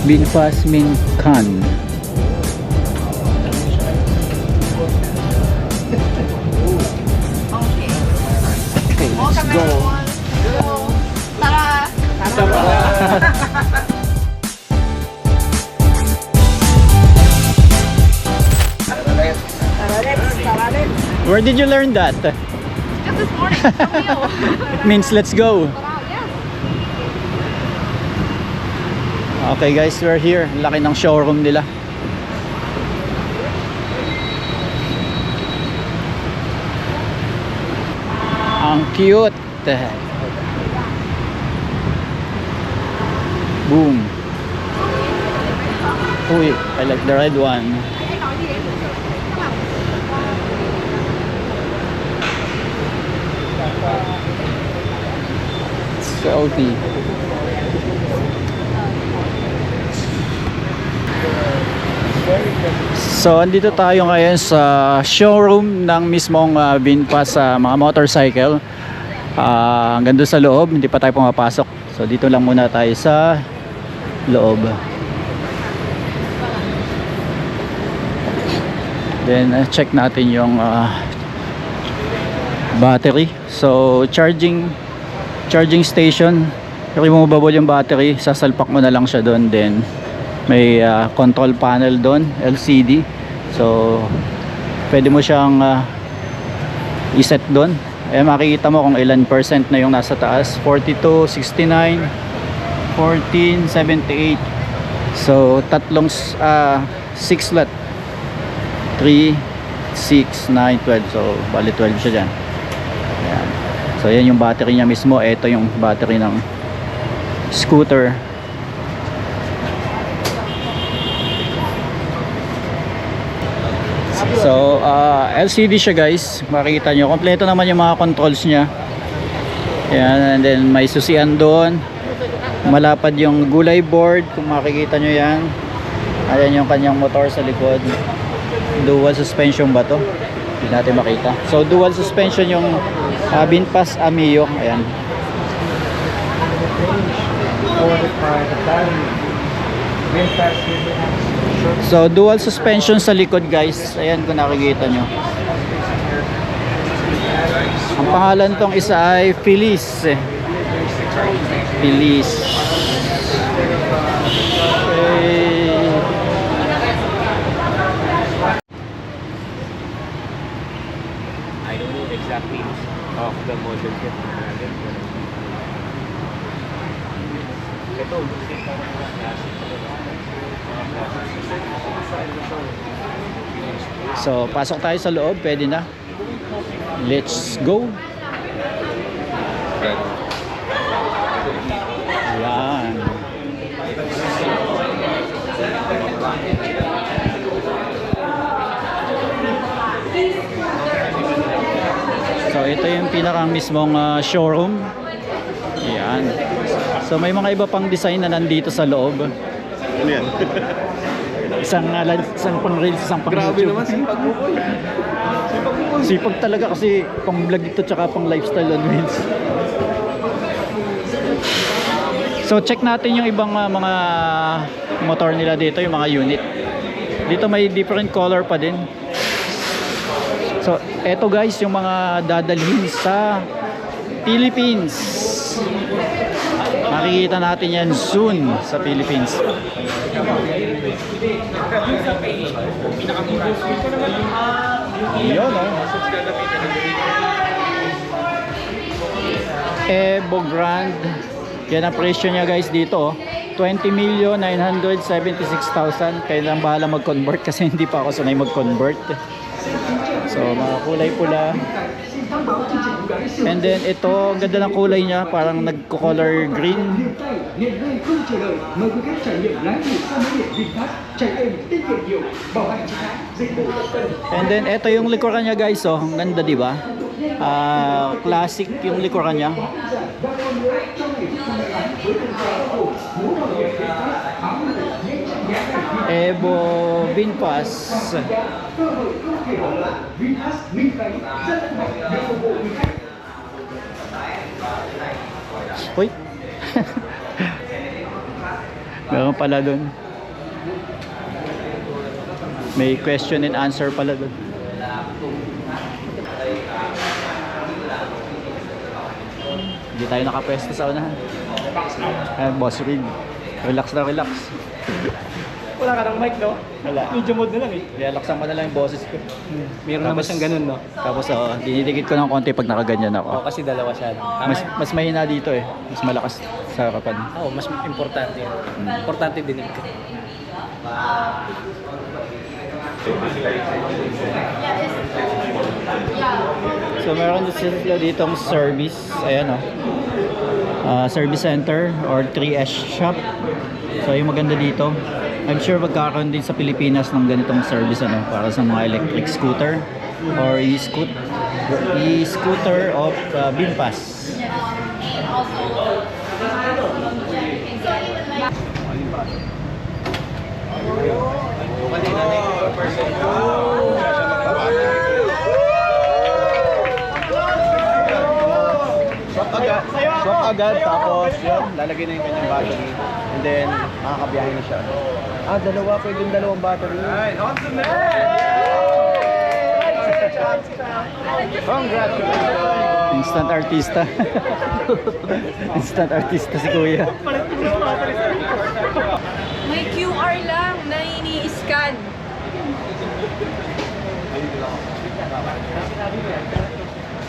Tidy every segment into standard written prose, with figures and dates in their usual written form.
Binfast Min Can. Okay, let's go. Tara! Where did you learn that? Just this morning, from you. Means let's go. Yes. Okay guys, we're here. Laki ng showroom nila. Ang cute. Boom. Uy, I like the red one. Selfie. So andito tayo ngayon sa showroom ng mismong Binfast sa mga motorcycle. Hanggang doon sa loob, hindi pa tayo pumapasok. So dito lang muna tayo sa loob. Then check natin yung battery. So charging station, removable yung battery, sasalpak mo na lang siya doon. Then may control panel doon, LCD. So pwede mo siyang iset doon. Makikita mo kung ilan percent na yung nasa taas. 42, 69, 14, 78. So tatlong 6 slot, 3, 6, 9, 12. So bali 12 siya dyan. Ayan. So yan yung battery niya mismo. Ito yung battery ng scooter. So LCD siya guys. Makikita nyo, kompleto naman yung mga controls niya. Ayan. And then may susian doon. Malapad yung gulay board, kung makikita nyo yan. Ayan yung kanyang motor sa likod. Dual suspension ba to? Hindi natin makita. So dual suspension yung Binfast Amio. Ayan. So dual suspension sa likod guys. Ayan kung nakikita nyo. Ang pangalan tong isa ay Feliz. Feliz. Okay. I don't know exactly of the model kit. Ito, So pasok tayo sa loob, pwede na. Let's go. Yan. So ito yung pinakang mismong showroom. Yan. So may mga iba pang design na nandito sa loob. ano yan? Isang pang reels, isang pang Grabe YouTube. naman, sipag mo po. Sipag talaga kasi pang vlog ito tsaka pang lifestyle on wheels. So check natin yung ibang mga motor nila dito, yung mga unit. Dito may different color pa din. So eto guys yung mga dadalhin sa Philippines. Makikita natin yan soon sa Philippines. Yun, Evo Grand. Yan ang presyo niya guys dito. 20,976,000. Kaya lang bahala mag-convert kasi hindi pa ako sanay mag-convert. So mga kulay pula. And then ito, ang ganda ng kulay niya, parang nagko-color green. And then ito yung likuran niya guys, oh, ang ganda, di ba? Classic yung likuran niya. Evo Binfast. Uy. Meron pala dun. May question and answer pala dun. Hindi tayo nakapwesto sa unahan. Ayan, boss Reed. Relax na relax. Wala ka ng mic, no? Wala. Medyo mode na lang eh. Relaxan ko na lang yung boses ko. Meron naman siyang ganun, no? Tapos dinidikit ko ng konti pag nakaganyan Oo, ako. kasi dalawa siya. Mas mahina dito eh. Mas malakas sa harapan. Oo, mas importante yun. Importante dinig ka. So meron sila ditong service. Ayan o. Service center or 3S shop. So yung maganda dito, I'm sure magkakaroon din sa Pilipinas ng ganitong service ano, para sa mga electric scooter or e-scooter of Binpass. Swap agad, tapos yun, lalagay na yung kanyang battery. And then, makakabiyahe na siya. Dalawa, pwedeng dalawang battery. Congratulations! Instant artista. Instant artista si Kuya. May QR lang na ini-scan.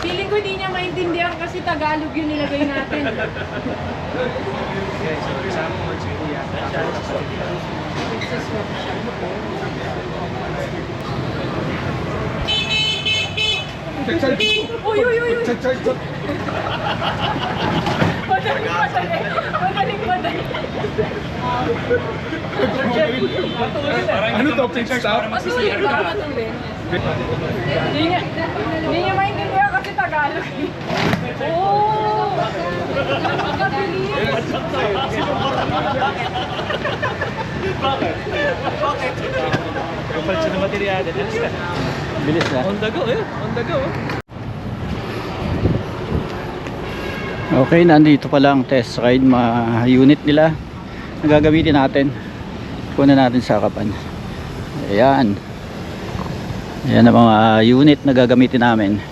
Feeling ko hindi niya maintindihan kasi Tagalog yung nilagay natin. Uy, uy, uy, uy! Madaling, madaling! Madaling, madaling! Ano to? Picture out? Matulin ba? Matulin? Hindi niya maintindihan kasi Tagalog. Oo! Napakabilis! Bakit? Kapal siya ng materyales. Alis ka. Bilis na. On the go eh. On the go. Okay, nandito pa lang test ride unit nila na gagamitin natin. Kunin natin sa harapan. Ayan. Ayan ang mga unit na gagamitin namin.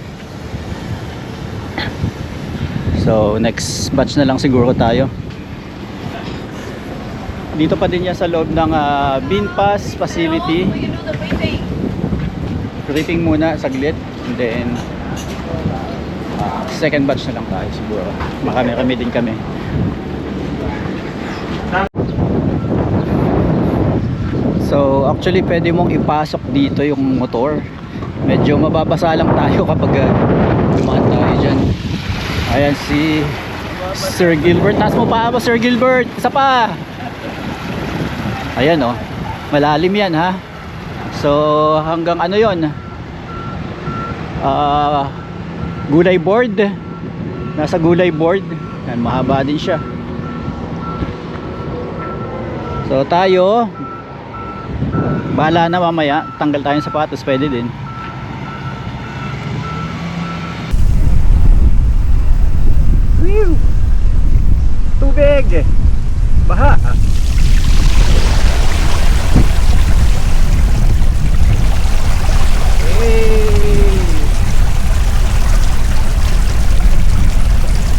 So next batch na lang siguro tayo. Dito pa din yan sa loob ng Binpass facility. We can do the briefing. Briefing muna saglit and then second batch na lang tayo siguro. Makami-kami din kami. So actually pwede mong ipasok dito yung motor. Medyo mababasa lang tayo kapag dumaan tayo dyan. Ayan si Sir Gilbert. Taas mo pa Sir Gilbert. Isa pa. Ayan oh. Malalim yan ha. So hanggang ano yon? Gulay board. Nasa gulay board. Yan, mahaba din siya. So tayo bahala na mamaya. Tanggal tayong sapatos, pwede din. Whew! Tubig! Baha!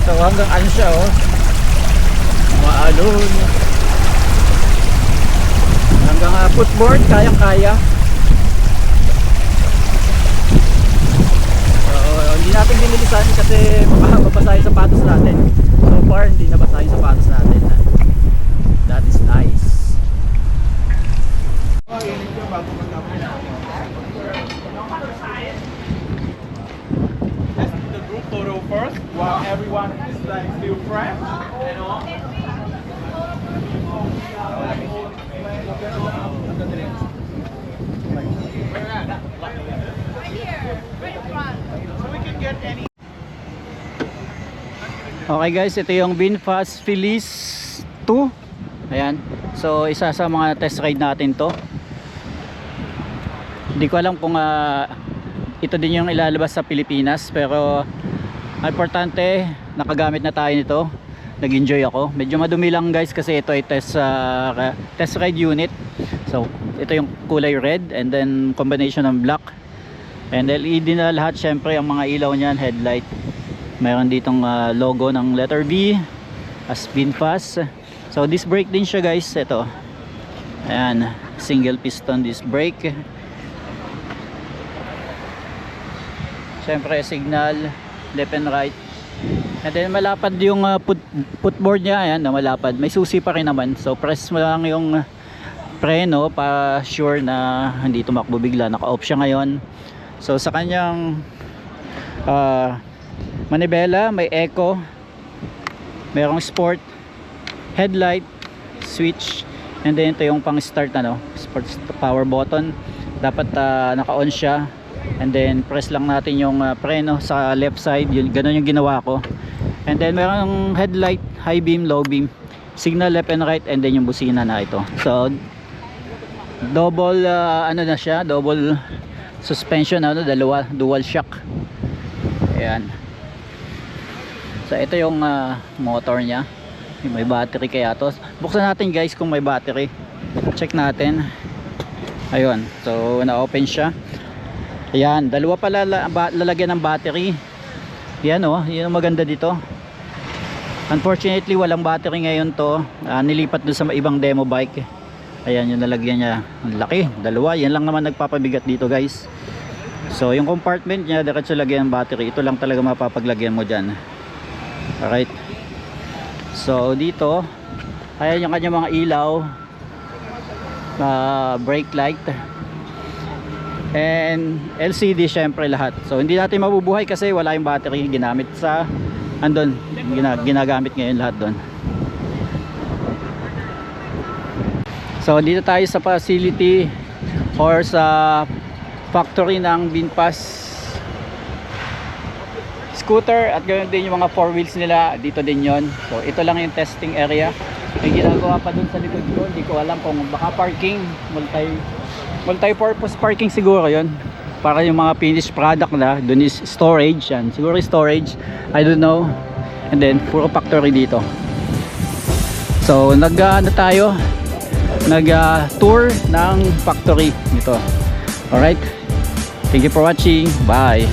So hanggang ano siya oh, maalon hanggang footboard, kayang kaya. So hindi natin binilisan kasi mabasa yung sapatos natin. So far hindi nabasa yung sapatos natin. That is nice. The group photo first, while everyone is like still fresh. Right here, right in front. So we can get any. Okay guys, ito yung Binpass Feliz 2. Ayan. So isa sa mga test ride natin to. Hindi ko alam kung ito din yung ilalabas sa Pilipinas, pero importante nakagamit na tayo nito. nag-enjoy ako. Medyo madumi lang guys kasi ito ay test ride unit. So ito yung kulay red and then combination ng black and LED na lahat. Syempre ang mga ilaw niyan, headlight, mayroon ditong logo ng letter B as VinFast. So disc brake din siya guys. Ito, ayan, single piston disc brake. Syempre signal left and right. And then malapad yung footboard niya, ayan, na malapad. May susi pa rin naman. So press mo lang yung preno para sure na hindi tumakbo bigla. Naka-off siya ngayon. So sa kanyang manibela, may eco, mayroong sport, headlight, switch, and then ito yung pang start sport power button. Dapat naka-on siya. And then press lang natin yung preno sa left side. Ganun yung ginawa ko. And then mayroong headlight, high beam, low beam, signal left and right, and then yung busina na ito. So double na siya, double suspension, dalawa, dual shock. Ayan. So ito yung motor niya. May battery kaya to. Buksan natin guys kung may battery. Check natin. Ayun. So na-open siya. Ayan, dalawa pala lalagyan ng battery. Yan yun ang maganda dito. Unfortunately walang battery ngayon to. Nilipat dun sa ibang demo bike. Ayan yung nalagyan niya. Ang laki, dalawa. Yan lang naman nagpapabigat dito guys. So yung compartment niya, diretso lagyan ng battery. Ito lang talaga mapapaglagyan mo dyan. Alright. So dito, ayan yung kanyang mga ilaw, brake light, and LCD syempre lahat. So hindi natin mabubuhay kasi wala yung battery ginamit sa andun, ginagamit ngayon lahat doon. So dito tayo sa facility or sa factory ng VinFast scooter, at ganoon din yung mga 4 wheels nila, dito din yon. So ito lang yung testing area. May ginagawa pa dun sa likod ko, hindi ko alam kung baka parking, multi-purpose parking siguro yon, para yung mga finished product na dun is storage, yan siguro storage, I don't know. And then puro factory dito. So tour ng factory dito. Alright, thank you for watching, bye.